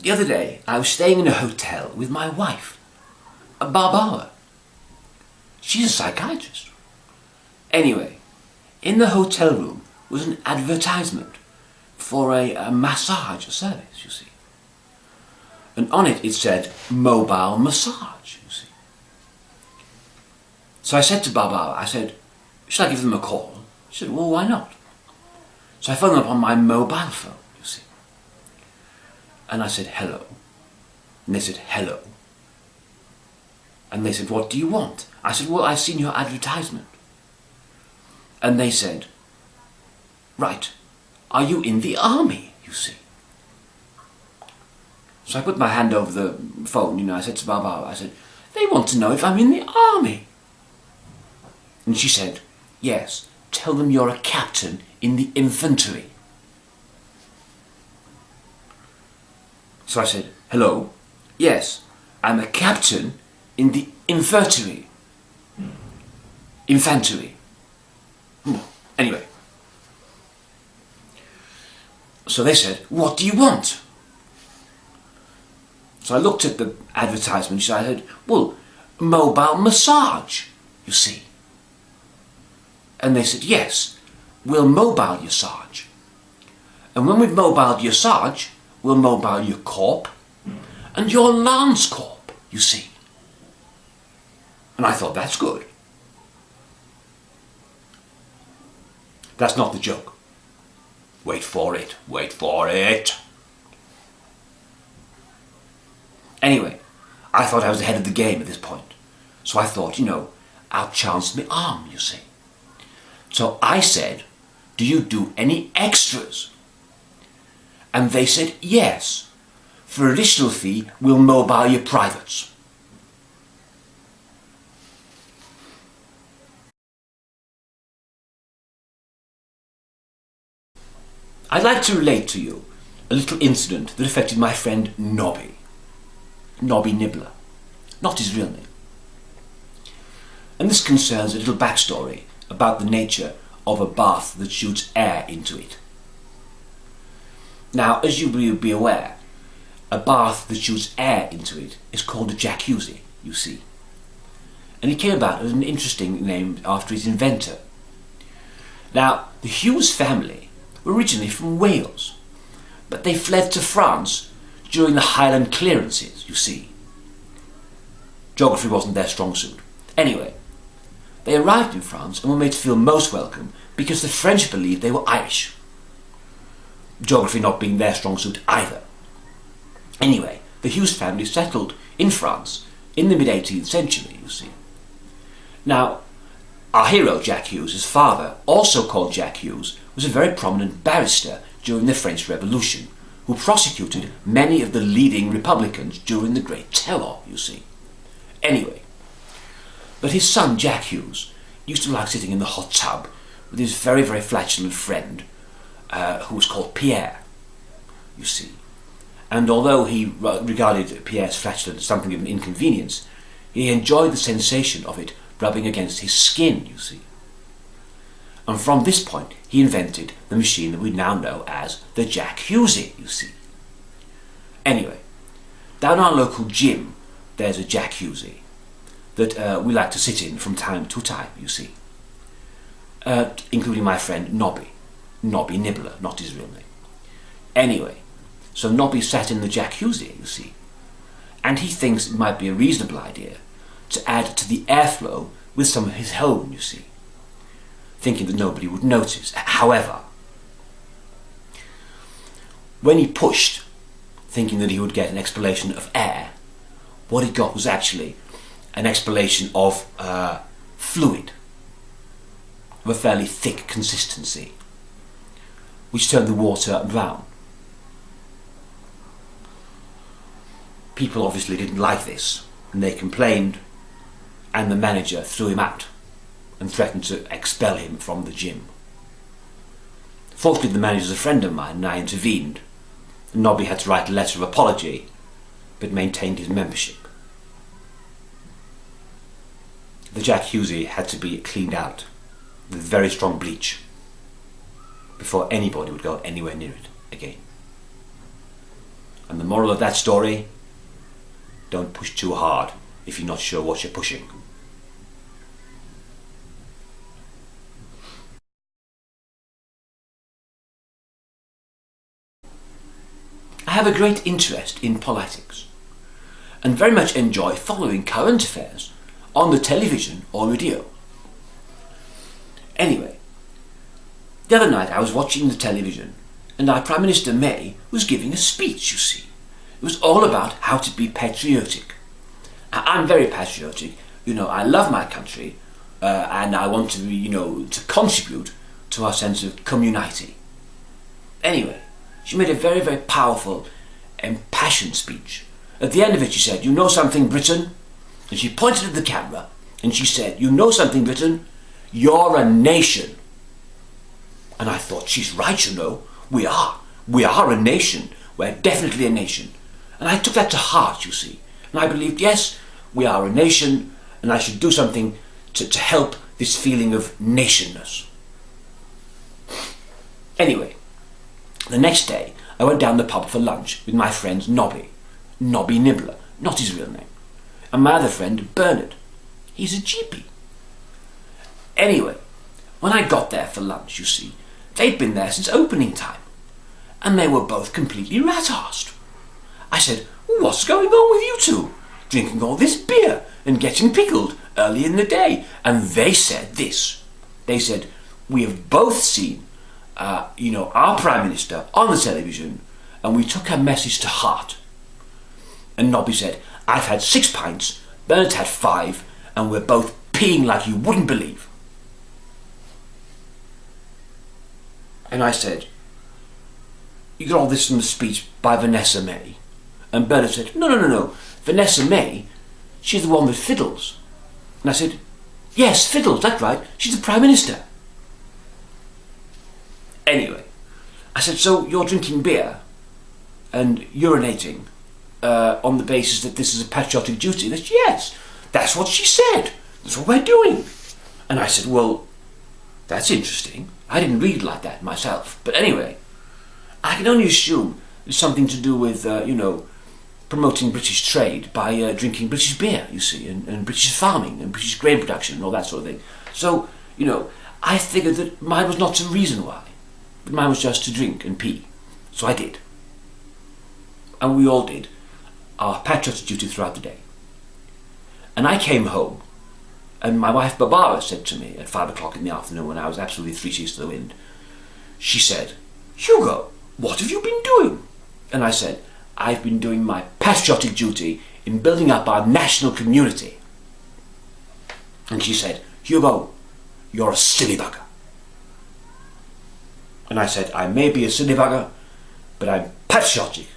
The other day, I was staying in a hotel with my wife, Barbara. She's a psychiatrist. Anyway, in the hotel room was an advertisement for a massage service, you see. And on it said, mobile massage, you see. So I said to Barbara, I said, should I give them a call? She said, well, why not? So I phoned them up on my mobile phone, you see. And I said, hello. And they said, hello. And they said, what do you want? I said, well, I've seen your advertisement. And they said, right, are you in the army, you see? So I put my hand over the phone, you know, I said to Barbara, I said, they want to know if I'm in the army. And she said, yes, tell them you're a captain in the infantry. So I said, hello, yes, I'm a captain in the infantry. Infantry. Anyway. So they said, what do you want? So I looked at the advertisement, so I said, well, mobile massage, you see. And they said, yes, we'll mobile your sarge. And when we've mobiled your sarge, we'll mobile your corp and your lance corp, you see. And I thought, that's good. That's not the joke. Wait for it, wait for it. Anyway, I thought I was ahead of the game at this point. So I thought, you know, I'll chance my arm, you see. So I said, do you do any extras? And they said, yes. For additional fee, we'll mobile your privates. I'd like to relate to you a little incident that affected my friend Nobby. Nobby Nibbler, not his real name. And this concerns a little backstory about the nature of a bath that shoots air into it. Now, as you will be aware, a bath that shoots air into it is called a jacuzzi, you see. And it came about as an interesting name after its inventor. Now, the Hughes family were originally from Wales, but they fled to France during the Highland clearances, you see. Geography wasn't their strong suit. Anyway, they arrived in France and were made to feel most welcome because the French believed they were Irish. Geography not being their strong suit either. Anyway, the Hughes family settled in France in the mid-18th century, you see. Now, our hero, Jack Hughes, his father, also called Jack Hughes, was a very prominent barrister during the French Revolution, who prosecuted many of the leading Republicans during the Great Terror, you see. Anyway, but his son, Jack Hughes, used to like sitting in the hot tub with his very, very flatulent friend, who was called Pierre, you see. And although he regarded Pierre's flatulence as something of an inconvenience, he enjoyed the sensation of it rubbing against his skin, you see. And from this point, he invented the machine that we now know as the Jack Hughesy, you see. Anyway, down our local gym, there's a Jack Hughesy that we like to sit in from time to time, you see. Including my friend Nobby. Nobby Nibbler, not his real name. Anyway, so Nobby sat in the Jack Hughesy, you see. And he thinks it might be a reasonable idea to add to the airflow with some of his home, you see, thinking that nobody would notice. However, when he pushed, thinking that he would get an expellation of air, what he got was actually an expellation of fluid of a fairly thick consistency, which turned the water brown. People obviously didn't like this, and they complained, and the manager threw him out and threatened to expel him from the gym. Fortunately, the manager's a friend of mine, and I intervened. And Nobby had to write a letter of apology, but maintained his membership. The Jack Hughesy had to be cleaned out with very strong bleach before anybody would go anywhere near it again. And the moral of that story, don't push too hard if you're not sure what you're pushing. I have a great interest in politics and very much enjoy following current affairs on the television or radio. Anyway, the other night I was watching the television and our Prime Minister May was giving a speech, you see. It was all about how to be patriotic. I'm very patriotic, I love my country and I want to be, to contribute to our sense of community. Anyway, she made a very, very powerful, impassioned speech. At the end of it she said, "You know something, Britain?" And she pointed at the camera and she said, "You know something, Britain? You're a nation." And I thought, she's right, we are. We are a nation. We're definitely a nation. And I took that to heart, you see. And I believed, yes, we are a nation and I should do something to help this feeling of nationness. Anyway, the next day I went down the pub for lunch with my friend Nobby Nibbler, not his real name, and my other friend Bernard. He's a GP. Anyway, when I got there for lunch, you see, they'd been there since opening time, and they were both completely rat-arsed. I said, "What's going on with you two? Drinking all this beer and getting pickled early in the day?" And they said this. They said, "We have both seen, our Prime Minister on the television, and we took her message to heart." And Nobby said, "I've had 6 pints, Bernard's had 5, and we're both peeing like you wouldn't believe." And I said, "You got all this from the speech by Vanessa May?" And Bernard said, No. Vanessa May, she's the one that fiddles." And I said, "Yes, fiddles, that's right. She's the Prime Minister." Anyway, I said, "So you're drinking beer and urinating on the basis that this is a patriotic duty?" They said, "Yes, that's what she said. That's what we're doing." And I said, "Well, that's interesting. I didn't read like that myself. But anyway, I can only assume it's something to do with, promoting British trade by drinking British beer, you see, and British farming and British grain production and all that sort of thing. So, I figured that mine was not some reason why, but mine was just to drink and pee. So I did. And we all did our patriotic duty throughout the day. And I came home, and my wife Barbara said to me at 5 o'clock in the afternoon, when I was absolutely 3 sheets to the wind, she said, "Hugo, what have you been doing?" And I said, "I've been doing my patriotic duty in building up our national community." And she said, "Hugo, you're a silly bugger." And I said, "I may be a silly bugger, but I'm patriotic